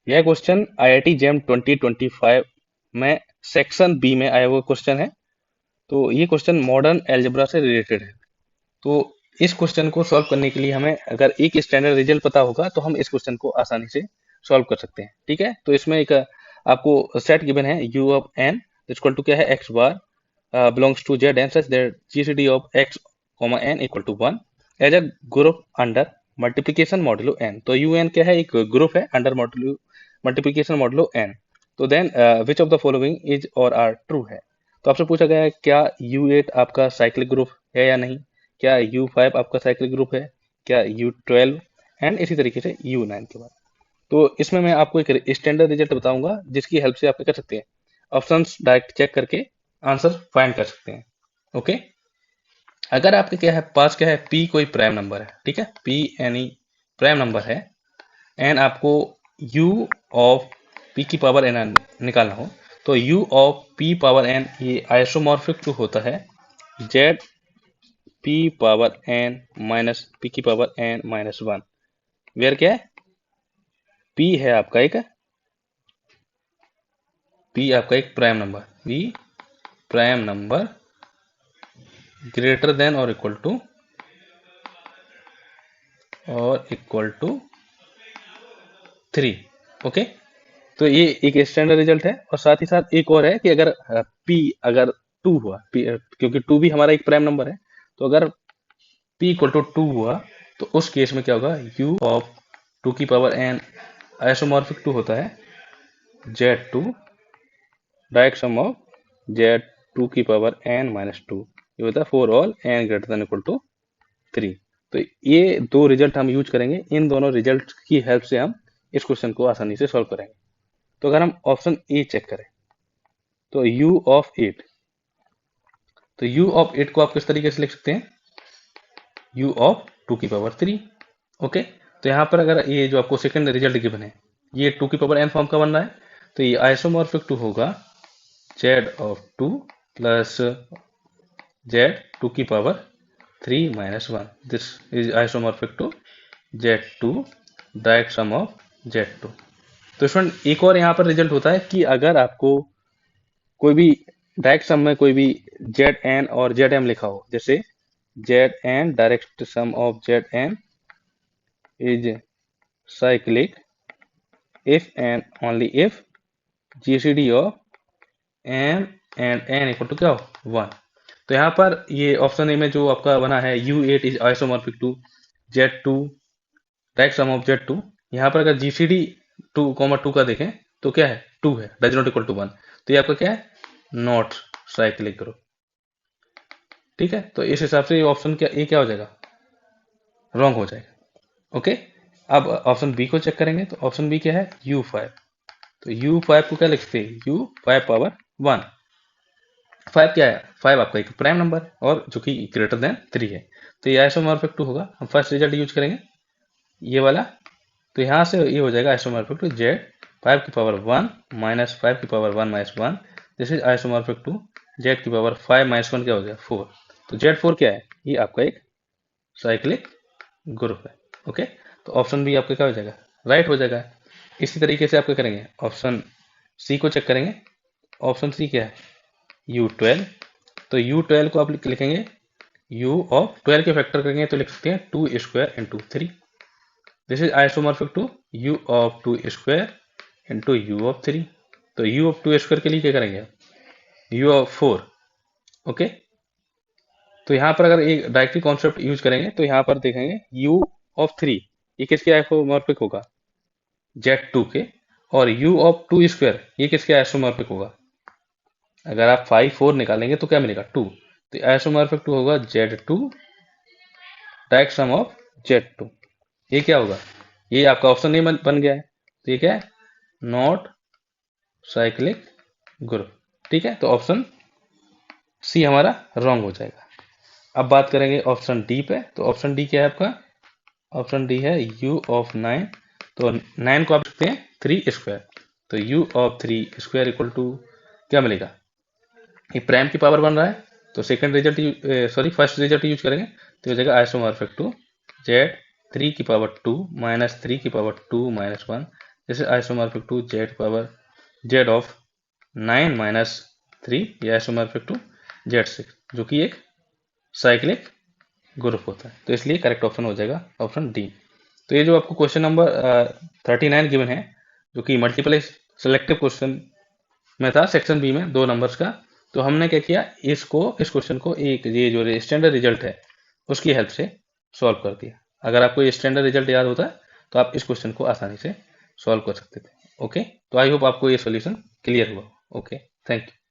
यह question IIT GeM 2025 में section B में आया हुआ क्वेश्चन है। तो ये क्वेश्चन मॉडर्न अलजेब्रा से रिलेटेड है। तो इस क्वेश्चन को सॉल्व करने के लिए हमें अगर एक स्टैंडर्ड रिजल्ट पता होगा तो हम इस क्वेश्चन को आसानी से सॉल्व कर सकते हैं। ठीक है, तो इसमें एक आपको सेट गिवन है u of n equal to क्या है x bar belongs to z and such that gcd of x n equal to 1 as a group under multiplication modulo n। तो un क्या है, एक ग्रुप है अंडर मल्टीप्लीकेशन मॉडुलो n। तो then which of the following is और are true है। तो आपसे पूछा गया है क्या u8 आपका साइक्लिक ग्रुप है या नहीं, क्या u5 आपका साइक्लिक ग्रुप है, क्या u12 एंड इसी तरीके से u9 के बाद। तो इसमें मैं आपको एक स्टैंडर्ड रिजल्ट बताऊंगा जिसकी हेल्प से आप क्या कर सकते हैं, ऑप्शंस डायरेक्ट चेक करके आंसर फाइंड कर सकते हैं। ओके, अगर आपके क्या है पास क्या है p कोई प्राइम नंबर है, ठीक है, p एनी प्राइम नंबर है एंड आपको u ऑफ p की पावर n निकालना हो, तो u of p power n ये आइसोमॉर्फिक टू होता है z p power n minus p की पावर n माइनस 1, वेयर क्या है p है आपका एक prime number, p prime number greater than और इक्वल टू 3। ओके, तो ये एक स्टैंडर्ड रिजल्ट है। और साथ ही साथ एक और है कि अगर p अगर 2 हुआ, क्योंकि 2 भी हमारा एक प्राइम नंबर है, तो अगर p इक्वल टू 2 हुआ तो उस केस में क्या होगा, u ऑफ 2 की पावर n आइसोमॉर्फिक 2 होता है z2 direct sum of z2 की पावर n माइनस 2, ये होता है for all n greater than equal to 3। तो ये दो रिजल्ट हम यूज करेंगे, इन दोनों रिजल्ट की हेल्प से हम इस क्वेश्चन को आसानी से सॉल्व करेंगे। तो अगर हम ऑप्शन ए चेक करें तो u ऑफ 8, तो u ऑफ 8 को आप किस तरीके से लिख सकते हैं, u ऑफ 2 की पावर 3। ओके, तो यहाँ पर अगर ये जो आपको सेकंड रिजल्ट गिवन है ये 2 की पावर n फॉर्म का बन रहा है, तो ये आइसोमॉर्फिक 2 होगा z ऑफ 2 प्लस z 2 की power 3 minus 1, this is isomorphic to z2 direct sum of z2। तो इसमें एक और यहाँ पर रिजल्ट होता है कि अगर आपको कोई भी डायरेक्ट सम में कोई भी जेड एन और जेड एम लिखा हो, जैसे Z N direct sum of Z N is cyclic if and only if GCD of M and N equal to क्या हो 1। तो यहाँ पर ये ऑप्शन ए में जो आपका बना है u8 is isomorphic to z2 direct sum of z2, यहाँ पर अगर जीसीडी 2 का देखें तो क्या है 2 है, डज नॉट इक्वल टू 1, तो ये आपका क्या है नॉट साइक्लिक ग्रुप। ठीक है, तो इस हिसाब से ये ऑप्शन क्या हो जाएगा, रॉन्ग हो जाएगा। ओके, अब ऑप्शन बी को चेक करेंगे तो ऑप्शन बी क्या है u5, तो u5 को क्या लिखते हैं u5 पावर 1। 5 क्या है, 5 आपका एक प्राइम नंबर और जो कि ग्रेटर देन 3 है, तो ये आइसोमॉर्फिक 2 होगा। हम फर्स्ट रिजल्ट यूज करेंगे ये वाला, तो यहाँ से ये हो जाएगा आइसोमॉर्फिक टू z 5 की पावर 1 माइनस 5 की power 1 minus 1, this is isomorphic to z की पावर 5 माइनस 1 क्या हो गया 4। तो z4 क्या है, ये आपका एक साइक्लिक ग्रुप है। ओके, तो ऑप्शन बी आपका क्या हो जाएगा, राइट हो जाएगा। इसी तरीके से आप क्या करेंगे, ऑप्शन सी को चेक करेंगे। ऑप्शन सी क्या है u12, तो u12 को आप लिखेंगे u ऑफ 12 के फैक्टर करेंगे तो लिख सकते हैं 2 square into 3, this is isomorphic to u of 2 square into u of 3। तो u ऑफ 2 स्क्वायर के लिए क्या करेंगे u ऑफ 4। ओके, तो यहाँ पर अगर एक डायरेक्टली कॉन्सेप्ट यूज करेंगे तो यहाँ पर देखेंगे u ऑफ 3 ये किसके आइसोमॉर्फिक होगा z2 के, और u ऑफ 2 स्क्वायर ये किसके आइसोमॉर्फिक होगा, अगर आप 5 4 निकालेंगे तो क्या मिलेगा 2, तो आइसोमॉर्फिक 2 होगा z2 direct sum of z2। ये क्या होगा, ये आपका ऑप्शन ए बन गया है, तो ये क्या है नॉट साइक्लिक ग्रुप। ठीक है, तो ऑप्शन सी हमारा रॉन्ग हो जाएगा। अब बात करेंगे ऑप्शन डी पे, तो ऑप्शन डी क्या है आपका, ऑप्शन डी है u ऑफ 9, तो 9 को आप लिखते हैं 3 स्क्वायर, तो u of 3 square equal to क्या मिलेगा, ये प्राइम की पावर बन रहा है, तो second result first result use करेंगे तो हो जाएगा आइसोमॉर्फिक टू z 3 की पावर 2 माइनस 3 की पावर 2 माइनस 1, जैसे isomorphic to Z power Z of 9 minus 3 ये आइसोमॉर्फिक टू जेड 6 जो कि एक साइक्लिक ग्रुप होता है। तो इसलिए करेक्ट ऑप्शन हो जाएगा ऑप्शन डी। तो ये जो आपको क्वेश्चन नंबर 39 गिवन है जो कि मल्टीपल सिलेक्टिव क्वेश्चन में था सेक्शन बी में 2 नंबर्स का, तो हमने क्या किया इस क्वेश्चन को एक ये जो स्टैंडर्ड रिजल्ट है उसकी हेल्प से सॉल्व कर दिया। अगर आपको ये स्टैंडर्ड रिजल्ट याद होता है तो आप इस क्वेश्चन को आसानी से सॉल्व कर सकते थे। ओके, तो आई होप आपको ये सॉल्यूशन क्लियर हुआ। Okay, thank you.